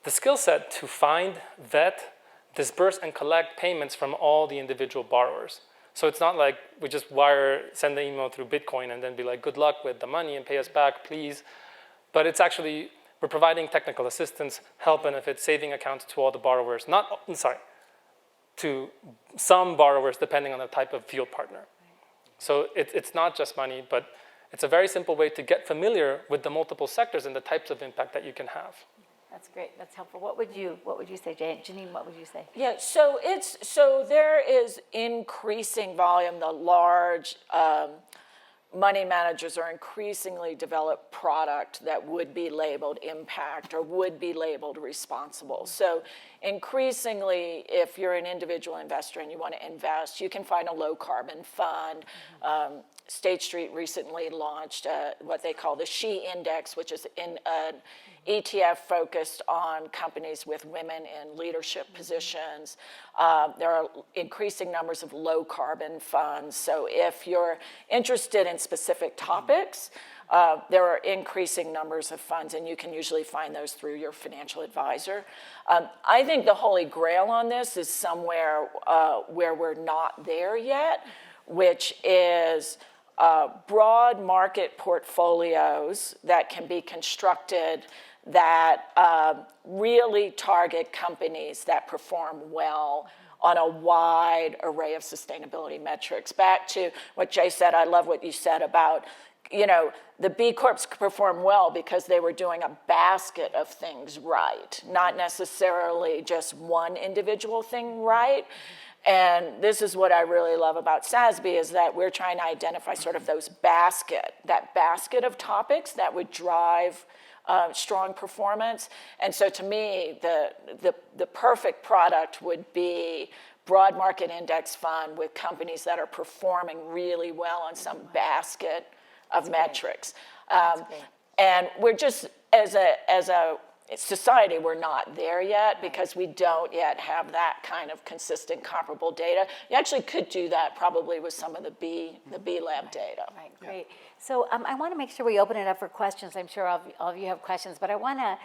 the skill set to find, vet, disperse, and collect payments from all the individual borrowers. So it's not like we just send the email through Bitcoin and then be like, good luck with the money and pay us back, please. But it's actually, we're providing technical assistance, health benefits, saving accounts to all the borrowers. To some borrowers, depending on the type of field partner. So it's not just money, but it's a very simple way to get familiar with the multiple sectors and the types of impact that you can have. That's great. That's helpful. What would you say, Janine? What would you say? Yeah. So there is increasing volume. The large money managers are increasingly develop product that would be labeled impact or would be labeled responsible. So increasingly, if you're an individual investor and you want to invest, you can find a low carbon fund. State Street recently launched what they call the SHE Index, which is an ETF focused on companies with women in leadership positions. There are increasing numbers of low carbon funds. So if you're interested in specific topics, there are increasing numbers of funds, and you can usually find those through your financial advisor. I think the holy grail on this is somewhere where we're not there yet, which is broad market portfolios that can be constructed that really target companies that perform well on a wide array of sustainability metrics. Back to what Jay said, I love what you said about, the B Corps perform well because they were doing a basket of things right, not necessarily just one individual thing right. And this is what I really love about SASB is that we're trying to identify sort of that basket of topics that would drive strong performance. And so to me, the perfect product would be broad market index fund with companies that are performing really well on some basket of metrics. And we're just, as a society, we're not there yet because we don't yet have that kind of consistent comparable data. You actually could do that probably with some of the B Lab data. Right, great. So I want to make sure we open it up for questions. I'm sure all of you have questions, but I want to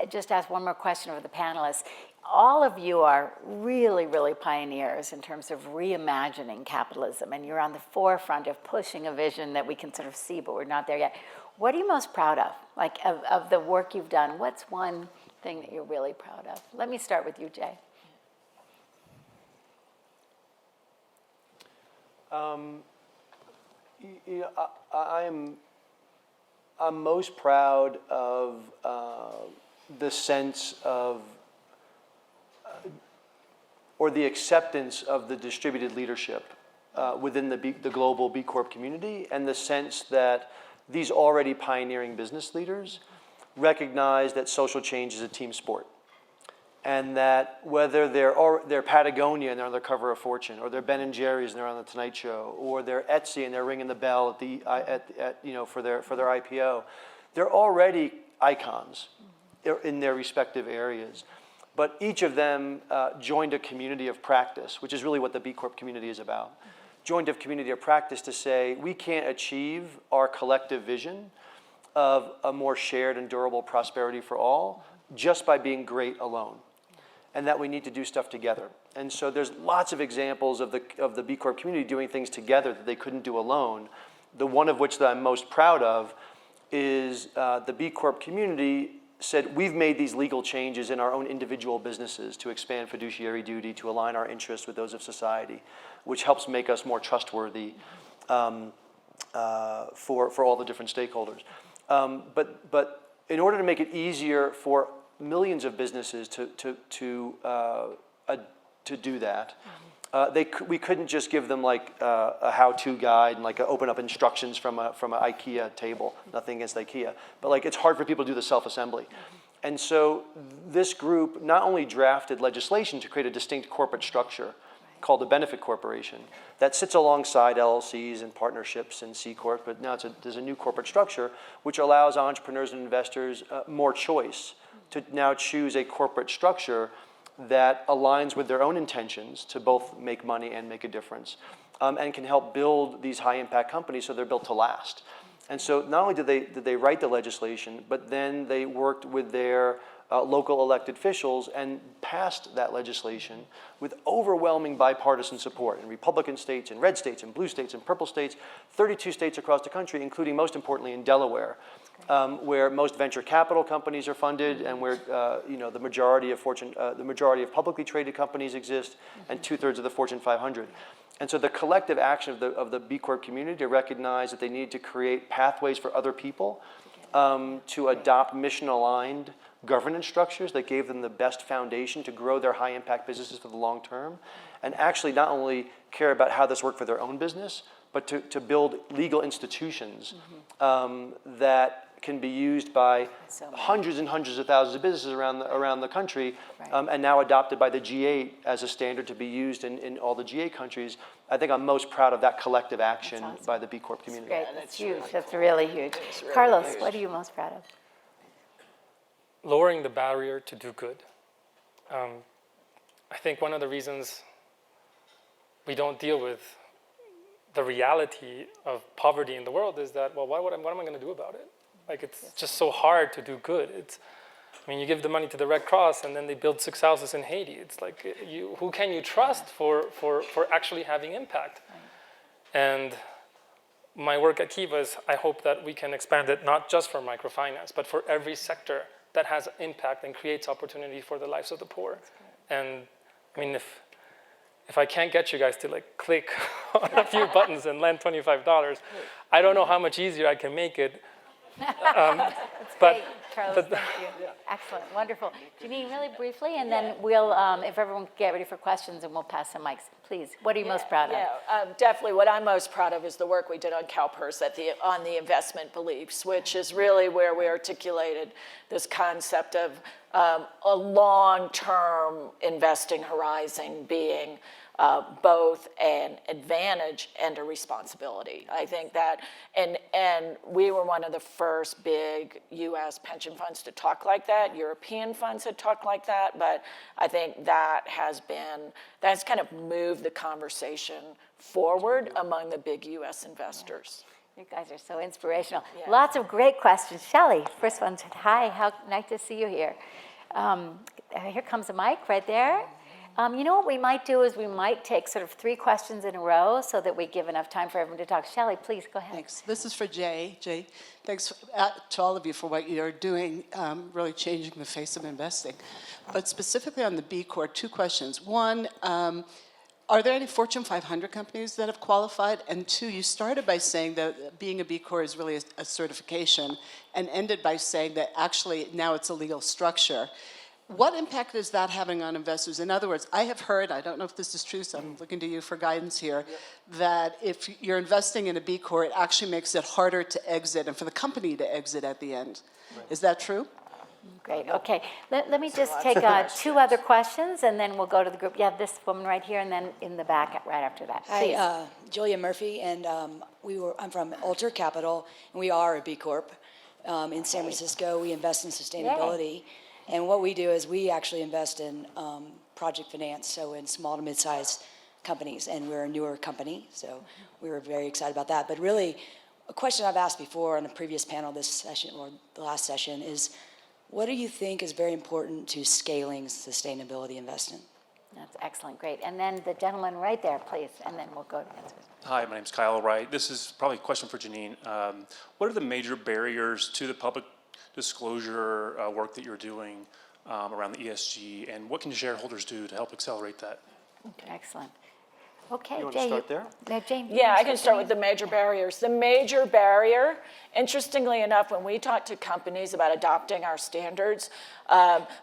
just ask one more question of the panelists. All of you are really, really pioneers in terms of reimagining capitalism, and you're on the forefront of pushing a vision that we can sort of see, but we're not there yet. What are you most proud of, of the work you've done? What's one thing that you're really proud of? Let me start with you, Jay. I'm most proud of the sense of, or the acceptance of the distributed leadership within the global B Corp community, and the sense that these already pioneering business leaders recognize that social change is a team sport. And that whether they're Patagonia and they're on the cover of Fortune, or they're Ben & Jerry's and they're on the Tonight Show, or they're Etsy and they're ringing the bell for their IPO, they're already icons in their respective areas. But each of them joined a community of practice, which is really what the B Corp community is about. Joined a community of practice to say, we can't achieve our collective vision of a more shared and durable prosperity for all just by being great alone, and that we need to do stuff together. And so there's lots of examples of the B Corp community doing things together that they couldn't do alone. The one of which that I'm most proud of is the B Corp community said, we've made these legal changes in our own individual businesses to expand fiduciary duty, to align our interests with those of society, which helps make us more trustworthy for all the different stakeholders. But in order to make it easier for millions of businesses to do that, we couldn't just give them like a how-to guide and like open up instructions from an IKEA table. Nothing against IKEA, but like it's hard for people to do the self-assembly. And so this group not only drafted legislation to create a distinct corporate structure called a benefit corporation that sits alongside LLCs and partnerships and C Corp, but now there's a new corporate structure which allows entrepreneurs and investors more choice to now choose a corporate structure that aligns with their own intentions to both make money and make a difference, and can help build these high-impact companies so they're built to last. And so not only did they write the legislation, but then they worked with their local elected officials and passed that legislation with overwhelming bipartisan support in Republican states, in red states, in blue states, in purple states, 32 states across the country, including most importantly in Delaware, where most venture capital companies are funded and where the majority of publicly traded companies exist, and 2/3 of the Fortune 500. And so the collective action of the B Corp community to recognize that they need to create pathways for other people to adopt mission-aligned governance structures that gave them the best foundation to grow their high-impact businesses for the long term, and actually not only care about how this worked for their own business, but to build legal institutions that can be used by hundreds and hundreds of thousands of businesses around the country, and now adopted by the G8 as a standard to be used in all the G8 countries. I think I'm most proud of that collective action by the B Corp community. Great, that's huge, that's really huge. Really Carlos, huge. What are you most proud of? Lowering the barrier to do good. I think one of the reasons we don't deal with the reality of poverty in the world is that, well, what am I going to do about it? Like, it's just so hard to do good. You give the money to the Red Cross and then they build 6 houses in Haiti. It's like, who can you trust for actually having impact? And my work at Kiva is, I hope that we can expand it not just for microfinance, but for every sector that has impact and creates opportunity for the lives of the poor. And if I can't get you guys to click on a few buttons and lend $25, I don't know how much easier I can make it. That's great, Carlos, thank you. Excellent, wonderful. Janine, really briefly, and then we'll, if everyone can get ready for questions, and we'll pass some mics. Please, what are you most proud of? Definitely what I'm most proud of is the work we did on CalPERS on the investment beliefs, which is really where we articulated this concept of a long-term investing horizon being both an advantage and a responsibility. I think that, and we were one of the first big U.S. pension funds to talk like that. European funds had talked like that, but I think that's kind of moved the conversation forward among the big U.S. investors. You guys are so inspirational. Yeah. Lots of great questions. Shelley, first one said, hi, how nice to see you here. Here comes a mic right there. You know what we might do is we might take sort of 3 questions in a row so that we give enough time for everyone to talk. Shelley, please go ahead. Thanks. This is for Jay. Jay, thanks to all of you for what you're doing, really changing the face of investing. But specifically on the B Corp, 2 questions. One, are there any Fortune 500 companies that have qualified? And 2, you started by saying that being a B Corp is really a certification, and ended by saying that actually now it's a legal structure. What impact is that having on investors? In other words, I have heard, I don't know if this is true, so I'm looking to you for guidance here, that if you're investing in a B Corp, it actually makes it harder to exit and for the company to exit at the end. Right. Is that true? Great, okay. Let me just take 2 other questions and then we'll go to the group. Yeah, this woman right here and then in the back right after that. Please. Hi, Julia Murphy, and I'm from Alter Capital, and we are a B Corp. In San Francisco. We invest in sustainability. Yay. And what we do is we actually invest in project finance, so in small to mid-sized companies, and we're a newer company, so we were very excited about that. But really, a question I've asked before on the previous panel this session, or the last session, is what do you think is very important to scaling sustainability investment? That's excellent, great. And then the gentleman right there, please, and then we'll go to answers. Hi, my name's Kyle Wright. This is probably a question for Janine. What are the major barriers to the public disclosure work that you're doing around the ESG, and what can shareholders do to help accelerate that? Okay. Excellent. Okay, you want Jay, to start there? Jane, yeah, I can start with the major barriers. The major barrier, interestingly enough, when we talk to companies about adopting our standards,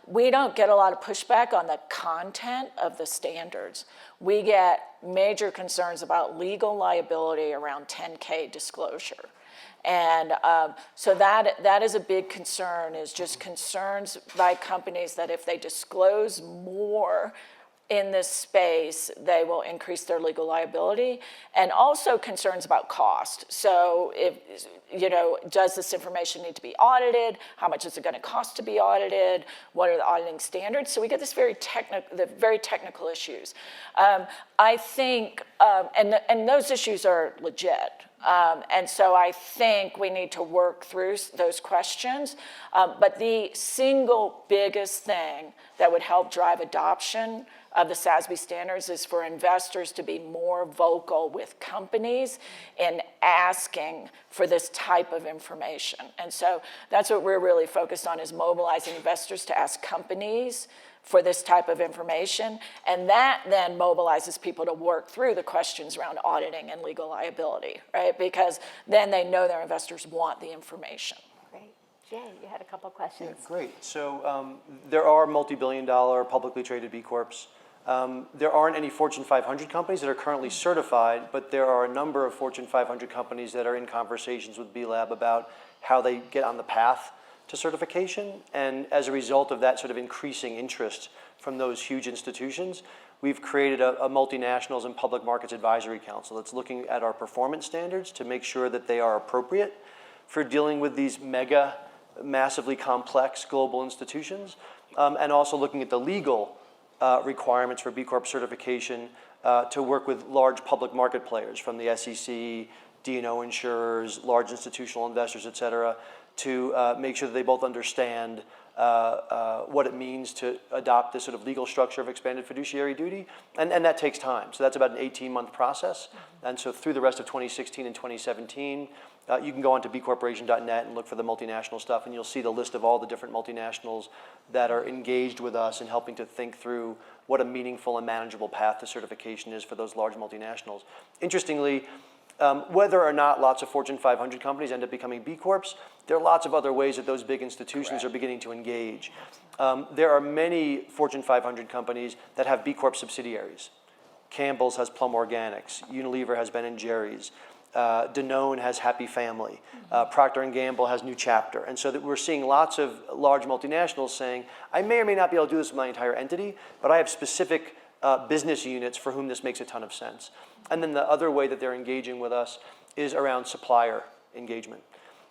we don't get a lot of pushback on the content of the standards. We get major concerns about legal liability around 10K disclosure. And so that is a big concern, is just concerns by companies that if they disclose more in this space, they will increase their legal liability, and also concerns about cost. So if, does this information need to be audited? How much is it going to cost to be audited? What are the auditing standards? So we get this very technical issues. I think, and those issues are legit. And so I think we need to work through those questions. But the single biggest thing that would help drive adoption of the SASB standards is for investors to be more vocal with companies in asking for this type of information. And so that's what we're really focused on, is mobilizing investors to ask companies for this type of information. And that then mobilizes people to work through the questions around auditing and legal liability, right? Because then they know their investors want the information. Great. Jay, you had a couple questions. Yeah, great. So there are multi-billion-dollar publicly traded B Corps. There aren't any Fortune 500 companies that are currently certified, but there are a number of Fortune 500 companies that are in conversations with B Lab about how they get on the path to certification. And as a result of that sort of increasing interest from those huge institutions, we've created a multinationals and public markets advisory council that's looking at our performance standards to make sure that they are appropriate for dealing with these massively complex global institutions, and also looking at the legal requirements for B Corp certification to work with large public market players from the SEC, D&O insurers, large institutional investors, et cetera, to make sure that they both understand what it means to adopt this sort of legal structure of expanded fiduciary duty. And that takes time. So that's about an 18-month process. And so through the rest of 2016 and 2017, you can go onto bcorporation.net and look for the multinational stuff, and you'll see the list of all the different multinationals that are engaged with us in helping to think through what a meaningful and manageable path to certification is for those large multinationals. Interestingly, whether or not lots of Fortune 500 companies end up becoming B Corps, there are lots of other ways that those big institutions are beginning to engage. There are many Fortune 500 companies that have B Corp subsidiaries. Campbell's has Plum Organics. Unilever has Ben & Jerry's. Danone has Happy Family. Procter & Gamble has New Chapter. And so that we're seeing lots of large multinationals saying, I may or may not be able to do this with my entire entity, but I have specific business units for whom this makes a ton of sense. And then the other way that they're engaging with us is around supplier engagement.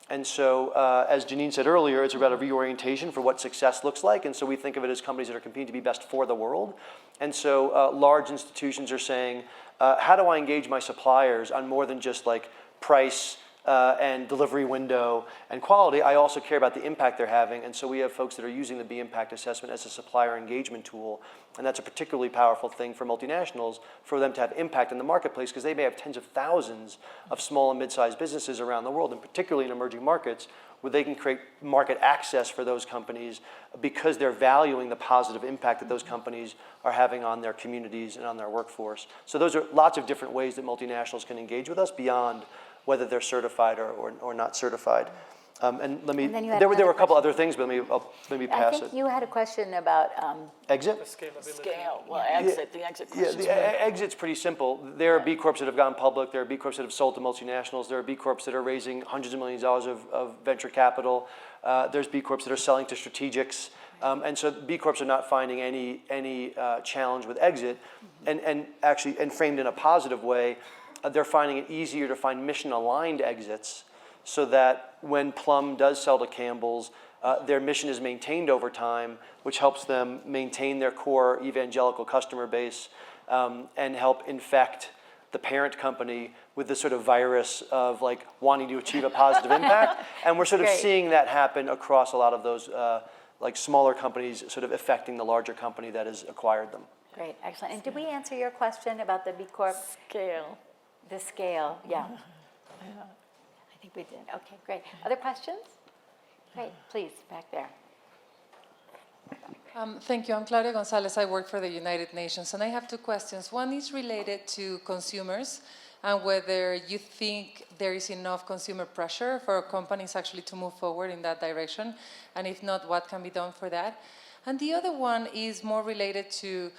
And so, as Janine said earlier, it's about a reorientation for what success looks like. And so we think of it as companies that are competing to be best for the world. And so large institutions are saying, how do I engage my suppliers on more than just like price and delivery window and quality? I also care about the impact they're having. And so we have folks that are using the B Impact Assessment as a supplier engagement tool. And that's a particularly powerful thing for multinationals, for them to have impact in the marketplace, because they may have tens of thousands of small and mid-sized businesses around the world, and particularly in emerging markets, where they can create market access for those companies because they're valuing the positive impact that those companies are having on their communities and on their workforce. So those are lots of different ways that multinationals can engage with us beyond whether they're certified or not certified. And let me, there were a couple other things, but I'll pass it. I think you had a question about Exit? Scale, well, exit, the exit question. Yeah, the exit's pretty simple. There are B Corps that have gone public. There are B Corps that have sold to multinationals. There are B Corps that are raising hundreds of millions of dollars of venture capital. There's B Corps that are selling to strategics. And so B Corps are not finding any challenge with exit. And actually, and framed in a positive way, they're finding it easier to find mission-aligned exits, so that when Plum does sell to Campbell's, their mission is maintained over time, which helps them maintain their core evangelical customer base and help infect the parent company with this sort of virus of like wanting to achieve a positive impact. And we're sort of seeing that happen across a lot of those like smaller companies sort of affecting the larger company that has acquired them. Great, excellent. And did we answer your question about the B Corp? Scale. The scale, yeah. I think we did. Okay, great. Other questions? Great, please, back there. Thank you. I'm Claudia Gonzalez. I work for the United Nations, and I have two questions. One is related to consumers and whether you think there is enough consumer pressure for companies actually to move forward in that direction, and if not, what can be done for that? And the other one is more related to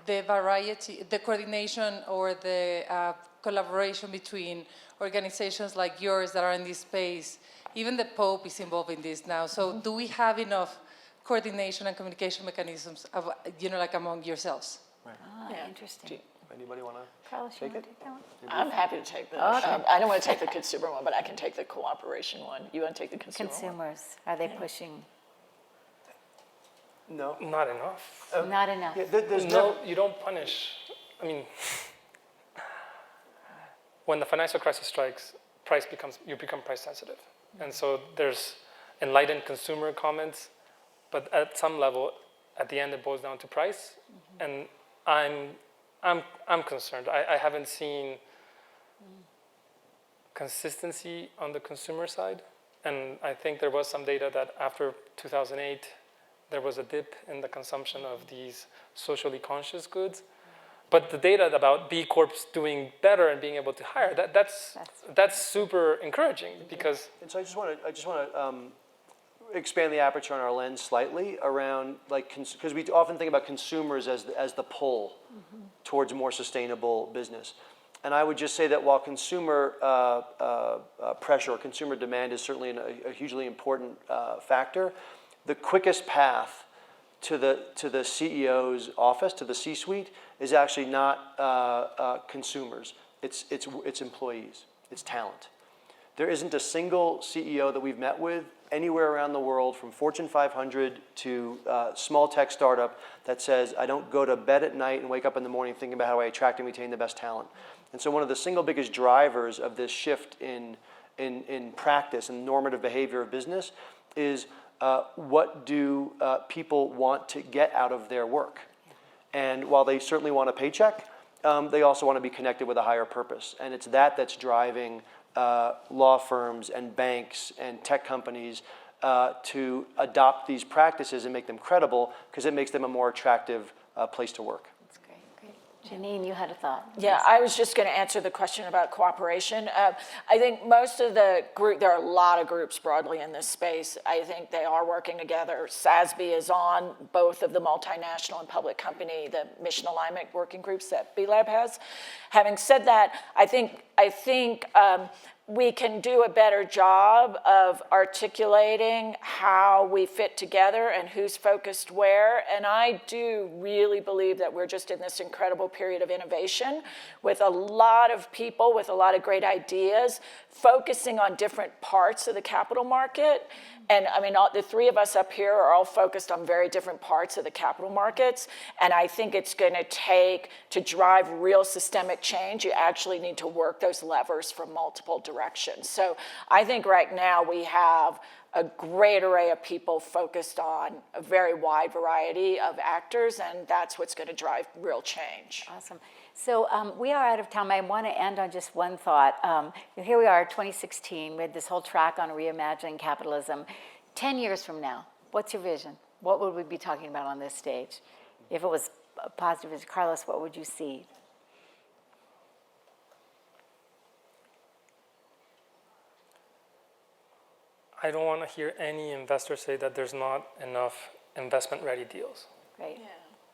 the variety, the coordination or the collaboration between organizations like yours that are in this space. Even the Pope is involved in this now. So do we have enough coordination and communication mechanisms, like among yourselves? Interesting. Anybody want to Carlos, you take want it? to take that one? I'm happy to take this. I don't want to take the consumer one, but I can take the cooperation one. You want to take the consumer one? Consumers, are they pushing? No. Not enough. Not enough. Yeah, there's No, you don't punish. I mean, when the financial crisis strikes, you become price sensitive. And so there's enlightened consumer comments, but at some level, at the end, it boils down to price. And I'm concerned. I haven't seen consistency on the consumer side. And I think there was some data that after 2008, there was a dip in the consumption of these socially conscious goods. But the data about B Corps doing better and being able to hire, that's super encouraging because. And so I just want to expand the aperture on our lens slightly around because we often think about consumers as the pull towards more sustainable business. And I would just say that while consumer pressure or consumer demand is certainly a hugely important factor, the quickest path to the CEO's office, to the C-suite, is actually not consumers. It's employees. It's talent. There isn't a single CEO that we've met with anywhere around the world, from Fortune 500 to small tech startup, that says, I don't go to bed at night and wake up in the morning thinking about how I attract and retain the best talent. And so one of the single biggest drivers of this shift in practice and normative behavior of business is what do people want to get out of their work? And while they certainly want a paycheck, they also want to be connected with a higher purpose. And it's that's driving law firms and banks and tech companies to adopt these practices and make them credible, because it makes them a more attractive place to work. That's great. Janine, you had a thought. Yeah, I was just going to answer the question about cooperation. I think most of the group, there are a lot of groups broadly in this space. I think they are working together. SASB is on both of the multinational and public company, the mission alignment working groups that B-Lab has. Having said that, I think we can do a better job of articulating how we fit together and who's focused where. And I do really believe that we're just in this incredible period of innovation with a lot of people with a lot of great ideas focusing on different parts of the capital market. And I mean, the three of us up here are all focused on very different parts of the capital markets. And I think it's going to take, to drive real systemic change, you actually need to work those levers from multiple directions. So I think right now we have a great array of people focused on a very wide variety of actors, and that's what's going to drive real change. Awesome. So we are out of time. I want to end on just one thought. Here we are, 2016. We had this whole track on reimagining capitalism. 10 years from now, what's your vision? What would we be talking about on this stage? If it was a positive vision, Carlos, what would you see? I don't want to hear any investor say that there's not enough investment-ready deals. Great. Yeah.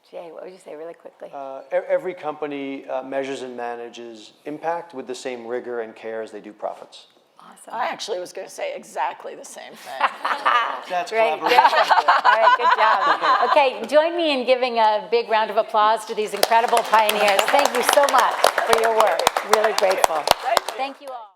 Jay, what would you say really quickly? Every company measures and manages impact with the same rigor and care as they do profits. Awesome. I actually was going to say exactly the same thing. That's great. collaboration. All right, good job. Okay, join me in giving a big round of applause to these incredible pioneers. Thank you so much for your work. Really grateful. Thank you all.